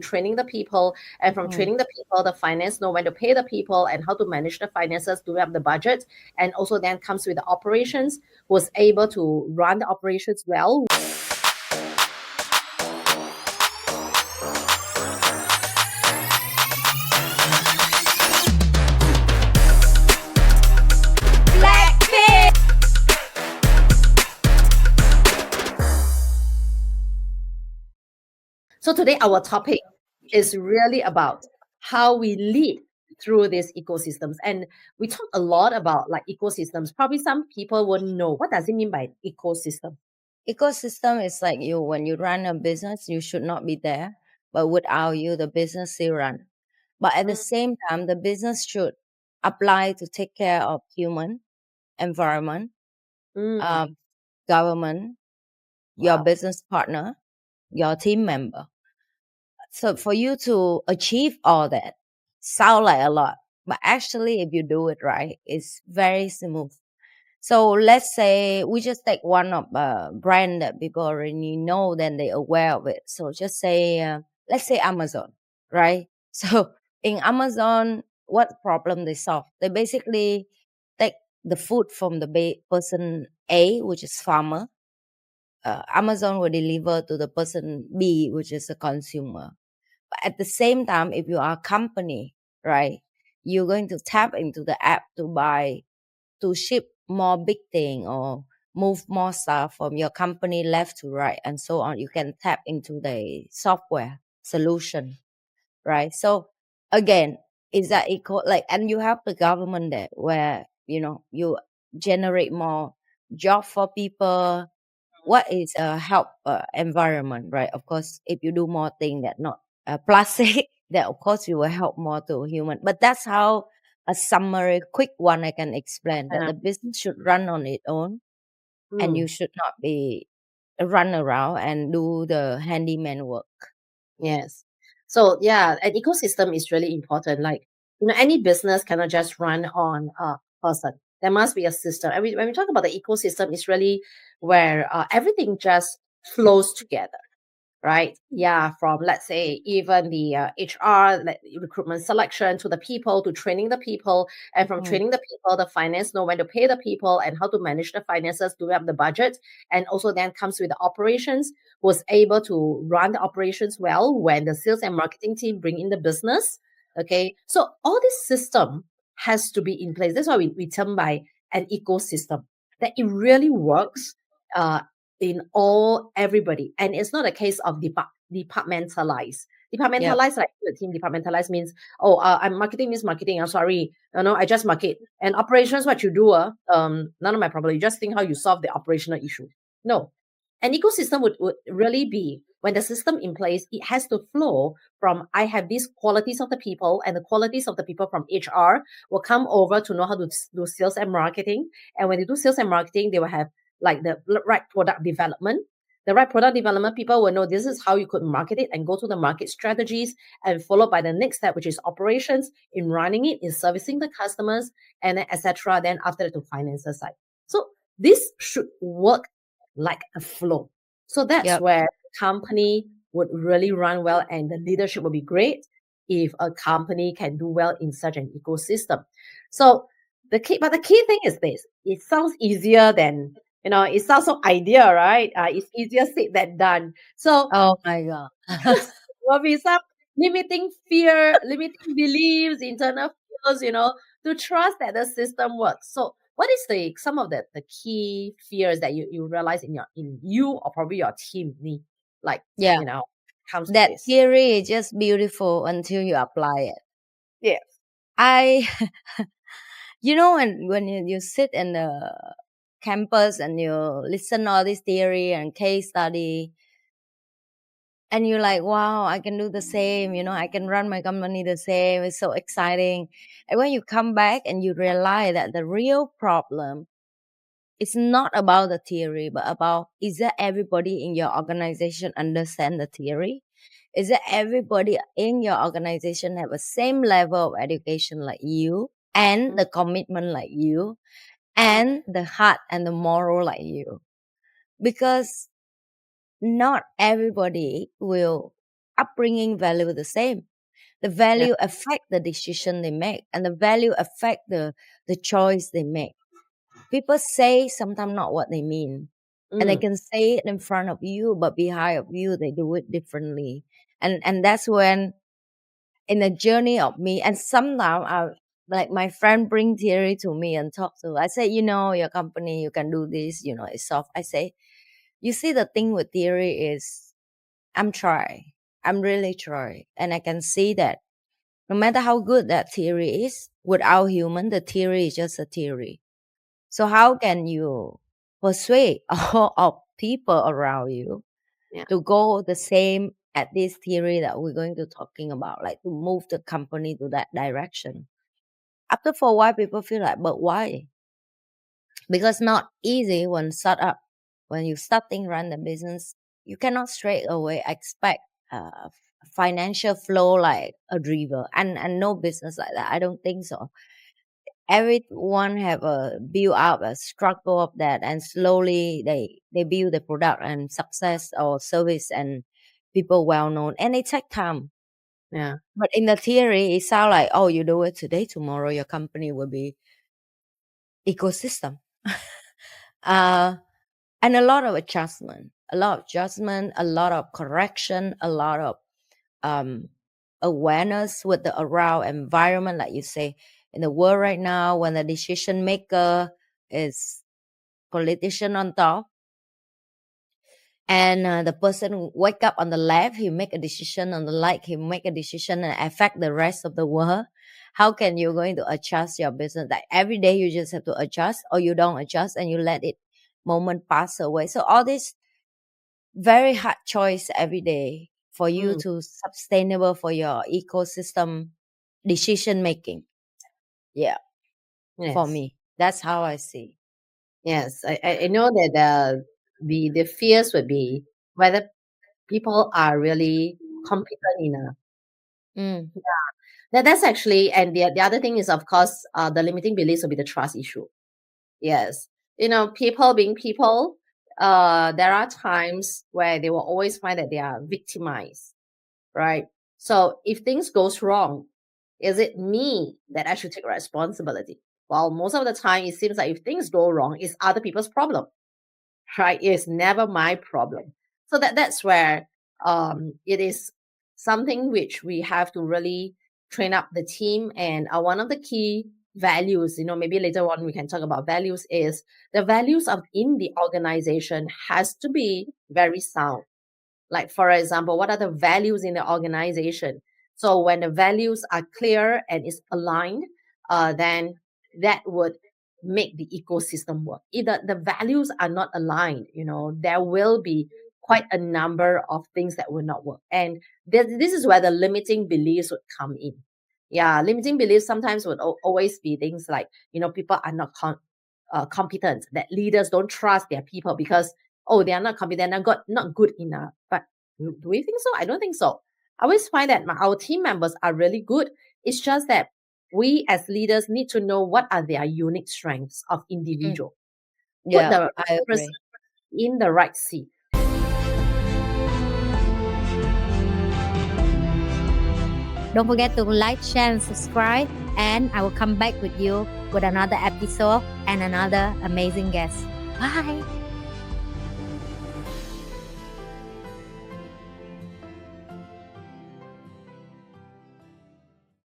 training the people, and from training the people, the finance know when to pay the people and how to manage the finances, do we have the budget, and also then comes with the operations, was able to run the operations well. So today our topic is really about how we lead through these ecosystems. And we talk a lot about like ecosystems. Probably some people wouldn't know. What does it mean by ecosystem? Ecosystem is like when you run a business, you should not be there, but without you, the business still run. But at the same time, the business should apply to take care of human, environment, Mm, government, your wow. business partner, your team member. So for you to achieve all that, sound like a lot, but actually, if you do it right, it's very smooth. So let's say we just take one of brand that people already know, then they're aware of it. So just say, let's say Amazon, right? So in Amazon, what problem they solve? They basically take the food from the person A, which is farmer. Amazon will deliver to the person B, which is a consumer. But at the same time, if you are a company, right, you're going to tap into the app to ship more big thing or move more stuff from your company left to right and so on. You can tap into the software solution, right? So again, is that equal? Like, and you have the government there where you generate more job for people. What is help environment, right? Of course, if you do more thing that not plastic, then of course you will help more to human. But that's how a summary, quick one I can explain that Uh, the business should run on its own, and you mm, should not be run around and do the handyman work. yes. So yeah, an ecosystem is really important. Like, any business cannot just run on a person. There must be a system. And when we talk about the ecosystem, it's really where everything just flows together. Right? Yeah, from let's say even the HR, like recruitment selection, to the people, to training the people, and from Mm. training the people, the finance know when to pay the people and how to manage the finances, do we have the budget, and also then comes with the operations, was able to run the operations well when the sales and marketing team bring in the business. Okay, so all this system has to be in place. That's why we term by an ecosystem, that it really works uh, in all everybody, and it's not a case of departmentalize. Yep. Departmentalize, like the team departmentalize means, I'm marketing means marketing. I'm sorry, I just market. And operations, what you do, none of my problem. You just think how you solve the operational issue. No, an ecosystem would really be when the system in place, it has to flow from I have these qualities of the people, and the qualities of the people from HR will come over to know how to do sales and marketing. And when they do sales and marketing, they will have like the right product development. The right product development, people will know this is how you could market it and go to the market strategies, and followed by the next step, which is operations in running it, in servicing the customers, and then etc. Then after that to finances side. So this should work like a flow. So that's Yep. where the company would really run well, and the leadership will be great if a company can do well in such an ecosystem. So the key thing is this: it sounds easier than it sounds so ideal, right? It's easier said than done. So Oh my god. will be some limiting fear, limiting beliefs, internal fears, to trust that the system works. So what is some of the key fears that you realize in you or probably your team need, like, Yeah. comes to That this? theory is just beautiful until you apply it. Yes. I when you sit in the campus and you listen all this theory and case study, and you're like, wow, I can do the same, I can run my company the same, it's so exciting. And when you come back and you realize that the real problem is not about the theory, but about, is that everybody in your organization understand the theory? Is that everybody in your organization have the same level of education like you, and Mm, the commitment like you, and the heart and the moral like you? Because not everybody will upbringing value the same. The value affect the decision they make, and the value affect the choice they make. People say sometimes not what they mean, and they can say it in front of you, but behind of you they do it differently. And that's when in the journey of me, and sometimes I like my friend bring theory to me and talk to. I say, your company, you can do this, it's soft. I say, you see, the thing with theory is I'm really trying, and I can see that no matter how good that theory is, without human, the theory is just a theory. So how can you persuade all of people around you to go the same at this theory that we're going to talking about, like to move the company to that direction? After for a while, people feel like, but why? Because not easy when start up. When you starting run the business, you cannot straight away expect financial flow like a river, and no business like that. I don't think so. Everyone have a build up a struggle of that, and slowly they build the product and success or service and people well known, and it take time. Yeah. But in the theory, it sounds like, oh, you do it today, tomorrow your company will be ecosystem. And a lot of adjustment, a lot of correction, a lot of awareness with the around environment, like you say, in the world right now, when the decision maker is politician on top, and the person wake up on the left, he make a decision, on the right, he make a decision and affect the rest of the world. How can you going to adjust your business? Like every day you just have to adjust, or you don't adjust and you let it moment pass away. So all this very hard choice every day for you to sustainable for your ecosystem decision making. Yeah. For me, that's how I see. Yes, I know that the fears would be whether people are really competent enough. That's actually, and the other thing is, of course, the limiting beliefs will be the trust issue. Yes, people being people, there are times where they will always find that they are victimized, right? So if things goes wrong, is it me that I should take responsibility? Well, most of the time, it seems like if things go wrong, it's other people's problem, right? It's never my problem. So that's where it is something which we have to really train up the team. And one of the key values, maybe later on we can talk about values, is the values of in the organization has to be very sound. Like, for example, what are the values in the organization? So when the values are clear and is aligned, then that would make the ecosystem work. If the values are not aligned, there will be quite a number of things that will not work. And this is where the limiting beliefs would come in. Yeah, limiting beliefs sometimes would always be things like, people are not competent, that leaders don't trust their people because, they are not competent, not good enough. But do we think so? I don't think so. I always find that our team members are really good. It's just that we as leaders need to know what are their unique strengths of individual. Put the person in the right seat. Don't forget to like, share, and subscribe. And I will come back with you with another episode and another amazing guest. Bye.